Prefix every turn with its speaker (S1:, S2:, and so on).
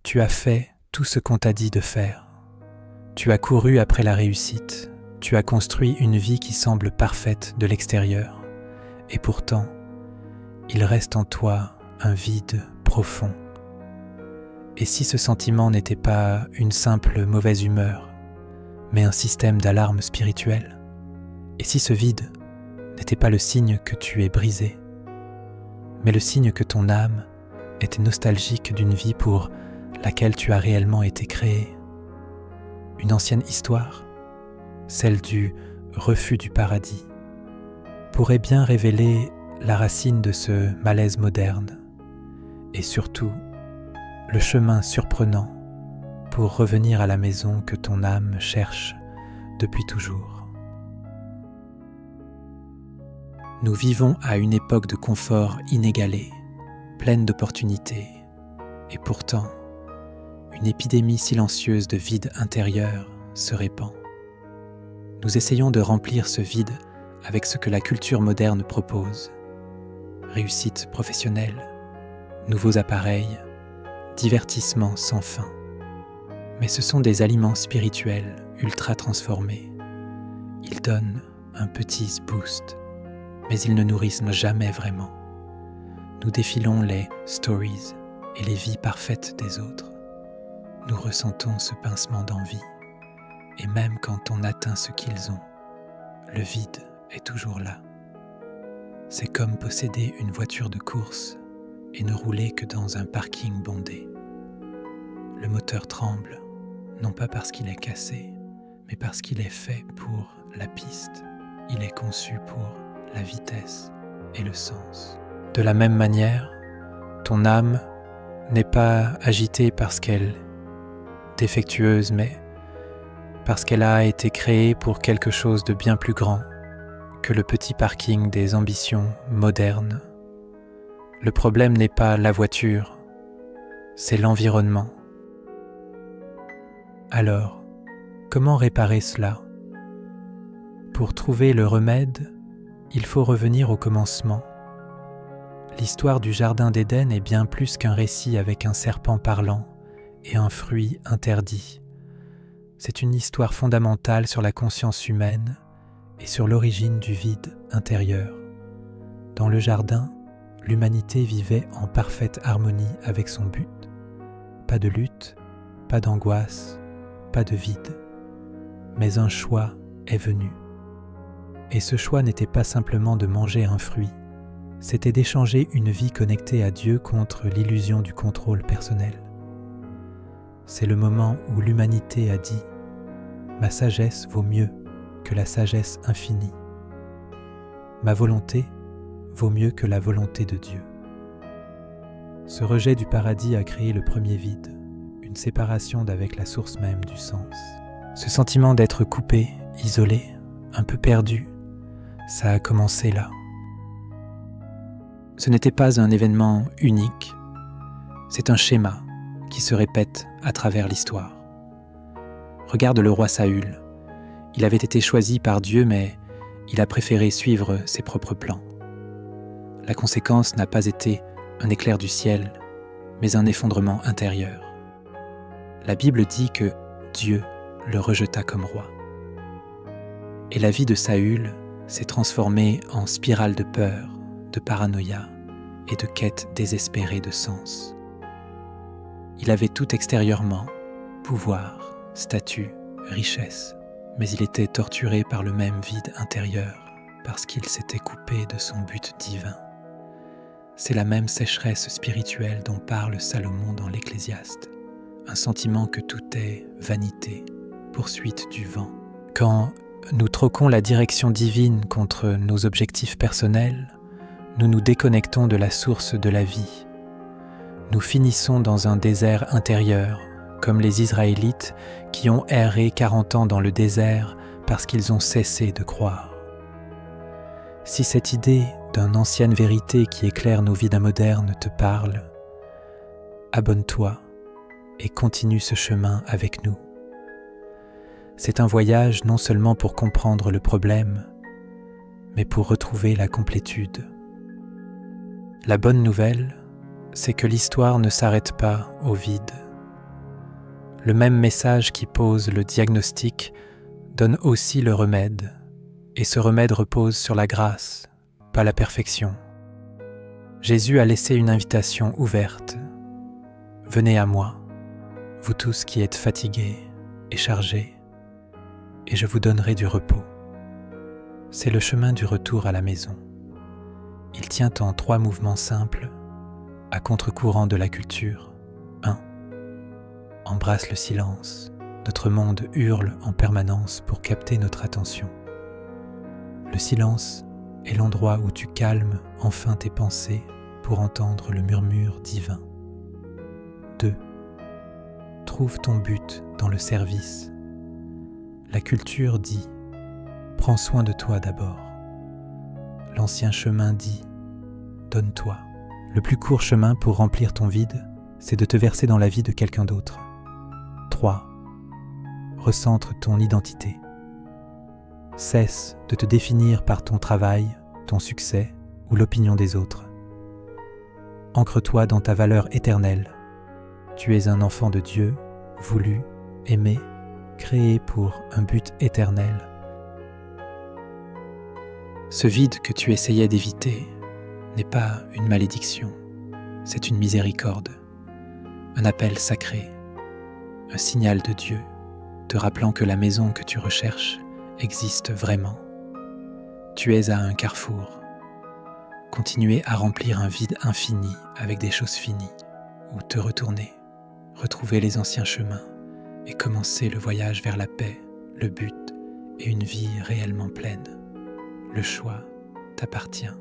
S1: Tu as fait tout ce qu'on t'a dit de faire. Tu as couru après la réussite. Tu as construit une vie qui semble parfaite de l'extérieur. Et pourtant, il reste en toi un vide profond. Et si ce sentiment n'était pas une simple mauvaise humeur, mais un système d'alarme spirituelle? Et si ce vide n'était pas le signe que tu es brisé, mais le signe que ton âme était nostalgique d'une vie pour laquelle tu as réellement été créé? Une ancienne histoire, celle du refus du paradis, pourrait bien révéler la racine de ce malaise moderne et surtout le chemin surprenant pour revenir à la maison que ton âme cherche depuis toujours. Nous vivons à une époque de confort inégalé, pleine d'opportunités, et pourtant, une épidémie silencieuse de vide intérieur se répand. Nous essayons de remplir ce vide avec ce que la culture moderne propose. Réussite professionnelle, nouveaux appareils, divertissement sans fin. Mais ce sont des aliments spirituels ultra transformés. Ils donnent un petit boost, mais ils ne nourrissent jamais vraiment. Nous défilons les stories et les vies parfaites des autres. Nous ressentons ce pincement d'envie. Et même quand on atteint ce qu'ils ont, le vide est toujours là. C'est comme posséder une voiture de course et ne rouler que dans un parking bondé. Le moteur tremble, non pas parce qu'il est cassé, mais parce qu'il est fait pour la piste. Il est conçu pour la vitesse et le sens. De la même manière, ton âme n'est pas agitée parce qu'elle est défectueuse, mais parce qu'elle a été créée pour quelque chose de bien plus grand que le petit parking des ambitions modernes. Le problème n'est pas la voiture, c'est l'environnement. Alors, comment réparer cela? Pour trouver le remède, il faut revenir au commencement. L'histoire du Jardin d'Éden est bien plus qu'un récit avec un serpent parlant et un fruit interdit. C'est une histoire fondamentale sur la conscience humaine et sur l'origine du vide intérieur. Dans le jardin, l'humanité vivait en parfaite harmonie avec son but. Pas de lutte, pas d'angoisse, pas de vide. Mais un choix est venu. Et ce choix n'était pas simplement de manger un fruit, c'était d'échanger une vie connectée à Dieu contre l'illusion du contrôle personnel. C'est le moment où l'humanité a dit « Ma sagesse vaut mieux que la sagesse infinie. Ma volonté vaut mieux que la volonté de Dieu. » Ce rejet du paradis a créé le premier vide, une séparation d'avec la source même du sens. Ce sentiment d'être coupé, isolé, un peu perdu, ça a commencé là. Ce n'était pas un événement unique, c'est un schéma qui se répète à travers l'histoire. Regarde le roi Saül. Il avait été choisi par Dieu, mais il a préféré suivre ses propres plans. La conséquence n'a pas été un éclair du ciel, mais un effondrement intérieur. La Bible dit que Dieu le rejeta comme roi. Et la vie de Saül s'est transformée en spirale de peur, de paranoïa et de quête désespérée de sens. Il avait tout extérieurement, pouvoir, statut, richesse, mais il était torturé par le même vide intérieur parce qu'il s'était coupé de son but divin. C'est la même sécheresse spirituelle dont parle Salomon dans l'Ecclésiaste, un sentiment que tout est vanité, poursuite du vent. Quand nous troquons la direction divine contre nos objectifs personnels, nous nous déconnectons de la source de la vie. Nous finissons dans un désert intérieur, comme les Israélites qui ont erré 40 ans dans le désert parce qu'ils ont cessé de croire. Si cette idée d'une ancienne vérité qui éclaire nos vies modernes te parle, abonne-toi et continue ce chemin avec nous. C'est un voyage non seulement pour comprendre le problème, mais pour retrouver la complétude. La bonne nouvelle, c'est que l'histoire ne s'arrête pas au vide. Le même message qui pose le diagnostic donne aussi le remède, et ce remède repose sur la grâce, pas la perfection. Jésus a laissé une invitation ouverte. Venez à moi, vous tous qui êtes fatigués et chargés, et je vous donnerai du repos. C'est le chemin du retour à la maison. Il tient en 3 mouvements simples, à contre-courant de la culture. 1. Embrasse le silence. Notre monde hurle en permanence pour capter notre attention. Le silence est l'endroit où tu calmes enfin tes pensées pour entendre le murmure divin. 2. Trouve ton but dans le service. La culture dit « Prends soin de toi d'abord ». L'ancien chemin dit « Donne-toi ». Le plus court chemin pour remplir ton vide, c'est de te verser dans la vie de quelqu'un d'autre. 3. Recentre ton identité. Cesse de te définir par ton travail, ton succès ou l'opinion des autres. Ancre-toi dans ta valeur éternelle. Tu es un enfant de Dieu, voulu, aimé, créé pour un but éternel. Ce vide que tu essayais d'éviter n'est pas une malédiction, c'est une miséricorde, un appel sacré, un signal de Dieu, te rappelant que la maison que tu recherches existe vraiment. Tu es à un carrefour. Continuez à remplir un vide infini avec des choses finies, ou te retourner, retrouver les anciens chemins et commencer le voyage vers la paix, le but et une vie réellement pleine. Le choix t'appartient.